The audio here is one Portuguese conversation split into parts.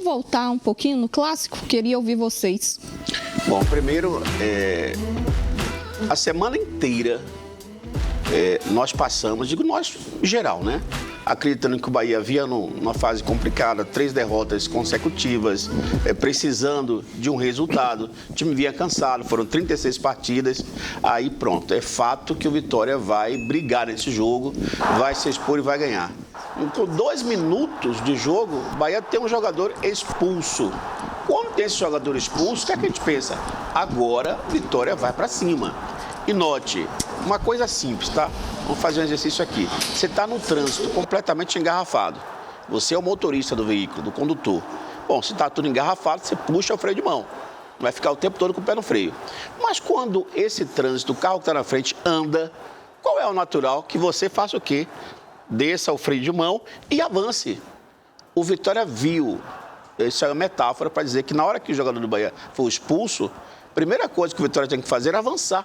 Vamos voltar um pouquinho no clássico? Queria ouvir vocês. Bom, primeiro, a semana inteira nós passamos, digo nós, em geral, né? Acreditando que o Bahia havia numa fase complicada, 3 derrotas consecutivas, precisando de um resultado. O time vinha cansado, foram 36 partidas. Aí pronto, é fato que o Vitória vai brigar nesse jogo, vai se expor e vai ganhar. Com 2 minutos de jogo, o Bahia tem um jogador expulso. Quando tem esse jogador expulso, o que é que a gente pensa? Agora, Vitória vai para cima. E note, uma coisa simples, tá? Vamos fazer um exercício aqui. Você está no trânsito completamente engarrafado. Você é o motorista do veículo, do condutor. Bom, se está tudo engarrafado, você puxa o freio de mão. Vai ficar o tempo todo com o pé no freio. Mas quando esse trânsito, o carro que está na frente, anda, qual é o natural? Que você faça o quê? Desça o freio de mão e avance. O Vitória viu. Isso é uma metáfora para dizer que na hora que o jogador do Bahia for expulso, a primeira coisa que o Vitória tem que fazer é avançar.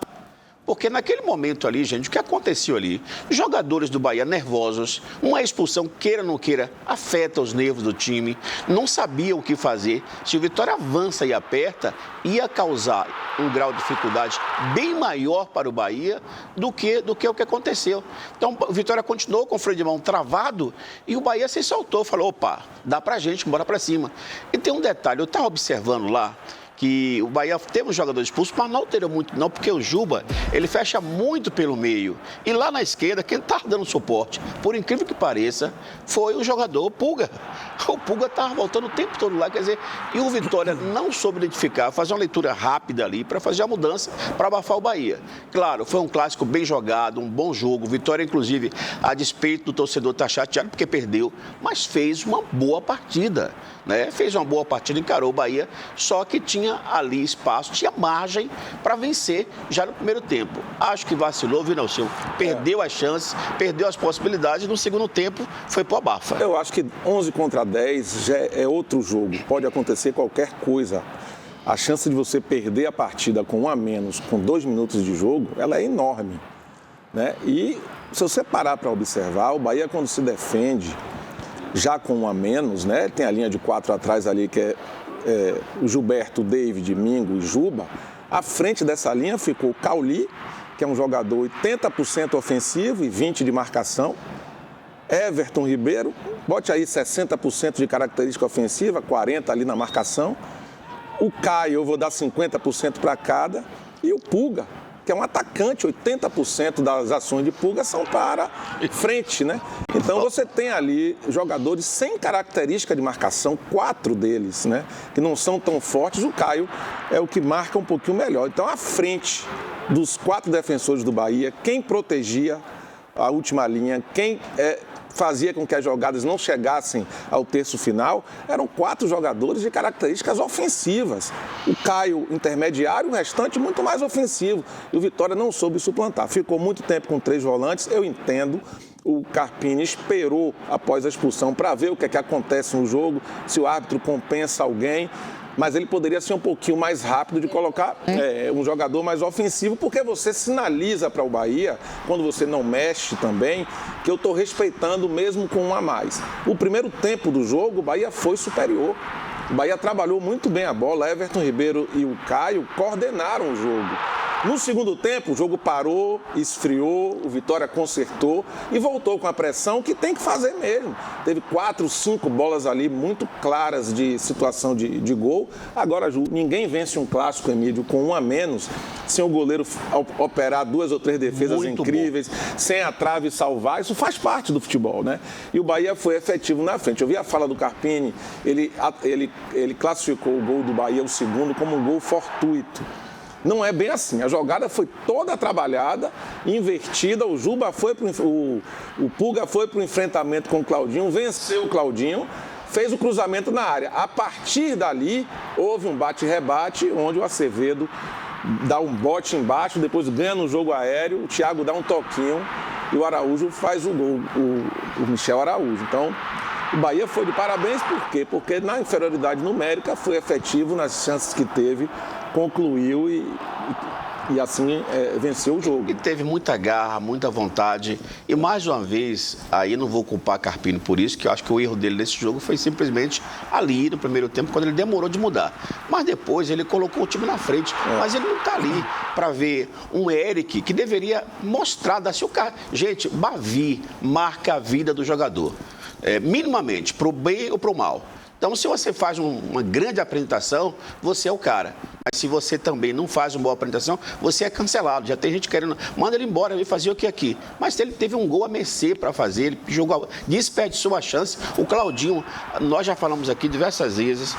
Porque naquele momento ali, gente, o que aconteceu ali? Jogadores do Bahia nervosos, uma expulsão, queira ou não queira, afeta os nervos do time, não sabiam o que fazer. Se o Vitória avança e aperta, ia causar um grau de dificuldade bem maior para o Bahia do que o que aconteceu. Então, o Vitória continuou com o freio de mão travado e o Bahia se soltou, falou, opa, dá pra gente, bora pra cima. E tem um detalhe, eu estava observando lá, que o Bahia teve um jogador expulso, mas não alterou muito não, porque o Juba, ele fecha muito pelo meio. E lá na esquerda, quem está dando suporte, por incrível que pareça, foi o jogador Pulga. O Pulga estava voltando o tempo todo lá, quer dizer, e o Vitória não soube identificar, fazer uma leitura rápida ali para fazer a mudança, para abafar o Bahia. Claro, foi um clássico bem jogado, um bom jogo. Vitória, inclusive, a despeito do torcedor estar chateado porque perdeu, mas fez uma boa partida, né? Fez uma boa partida, encarou o Bahia, só que tinha ali espaço, tinha margem para vencer já no primeiro tempo. Acho que vacilou, viu, Nelson? Perdeu as chances, perdeu as possibilidades, no segundo tempo foi pro abafa. Eu acho que 11 contra 10 já é outro jogo, pode acontecer qualquer coisa. A chance de você perder a partida com 1 a menos, com 2 minutos de jogo, ela é enorme, né? E se você parar para observar, o Bahia quando se defende, já com 1 a menos, né? Tem a linha de 4 atrás ali que é o Gilberto, David, Mingo e Juba. À frente dessa linha ficou o Cauli, que é um jogador 80% ofensivo e 20% de marcação. Everton Ribeiro, bote aí 60% de característica ofensiva, 40% ali na marcação. O Caio, eu vou dar 50% para cada. E o Pulga, que é um atacante, 80% das ações de Pulga são para frente, né? Então você tem ali jogadores sem característica de marcação, 4 deles, né? Que não são tão fortes. O Caio é o que marca um pouquinho melhor. Então, à frente dos 4 defensores do Bahia, quem protegia a última linha, quem fazia com que as jogadas não chegassem ao terço final, eram 4 jogadores de características ofensivas. O Caio intermediário, o restante muito mais ofensivo. E o Vitória não soube suplantar. Ficou muito tempo com 3 volantes, eu entendo. O Carpini esperou após a expulsão para ver o que é que acontece no jogo, se o árbitro compensa alguém. Mas ele poderia ser um pouquinho mais rápido de colocar um jogador mais ofensivo, porque você sinaliza para o Bahia, quando você não mexe também, que eu estou respeitando mesmo com 1 a mais. O primeiro tempo do jogo, o Bahia foi superior. O Bahia trabalhou muito bem a bola, Everton Ribeiro e o Caio coordenaram o jogo. No segundo tempo, o jogo parou, esfriou, o Vitória consertou e voltou com a pressão que tem que fazer mesmo. Teve 4, 5 bolas ali muito claras de situação de gol. Agora, Ju, ninguém vence um clássico, Emílio, com 1 a menos, sem o goleiro operar 2 ou 3 defesas muito incríveis, sem a trave salvar. Isso faz parte do futebol, né? E o Bahia foi efetivo na frente. Eu vi a fala do Carpini, ele classificou o gol do Bahia, o segundo, como um gol fortuito. Não é bem assim. A jogada foi toda trabalhada, invertida. O Juba o Pulga foi para o enfrentamento com o Claudinho, venceu o Claudinho, fez o cruzamento na área. A partir dali, houve um bate-rebate, onde o Acevedo dá um bote embaixo, depois ganha no jogo aéreo, o Thiago dá um toquinho e o Araújo faz o gol, o Michel Araújo. Então, o Bahia foi de parabéns, por quê? Porque na inferioridade numérica foi efetivo nas chances que teve, concluiu e e assim venceu o jogo. E teve muita garra, muita vontade. E mais uma vez, aí não vou culpar Carpini por isso, que eu acho que o erro dele nesse jogo foi simplesmente ali no primeiro tempo, quando ele demorou de mudar. Mas depois ele colocou o time na frente. Mas ele não está ali para ver um Eric que deveria mostrar, dar seu carro. Gente, Bavi marca a vida do jogador. Minimamente, para o bem ou para o mal. Então, se você faz uma grande apresentação, você é o cara. Mas se você também não faz uma boa apresentação, você é cancelado. Já tem gente querendo, manda ele embora, ele fazia o que aqui? Mas ele teve um gol a mercê para fazer, ele jogou, desperdiçou a chance. O Claudinho, nós já falamos aqui diversas vezes,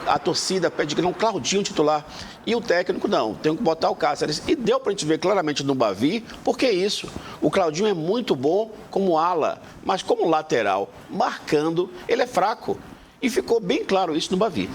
a torcida pede que não, Claudinho titular. E o técnico, não, tem que botar o Cáceres. E deu para a gente ver claramente no Bavi, porque é isso. O Claudinho é muito bom como ala, mas como lateral, marcando, ele é fraco. E ficou bem claro isso no Bavi.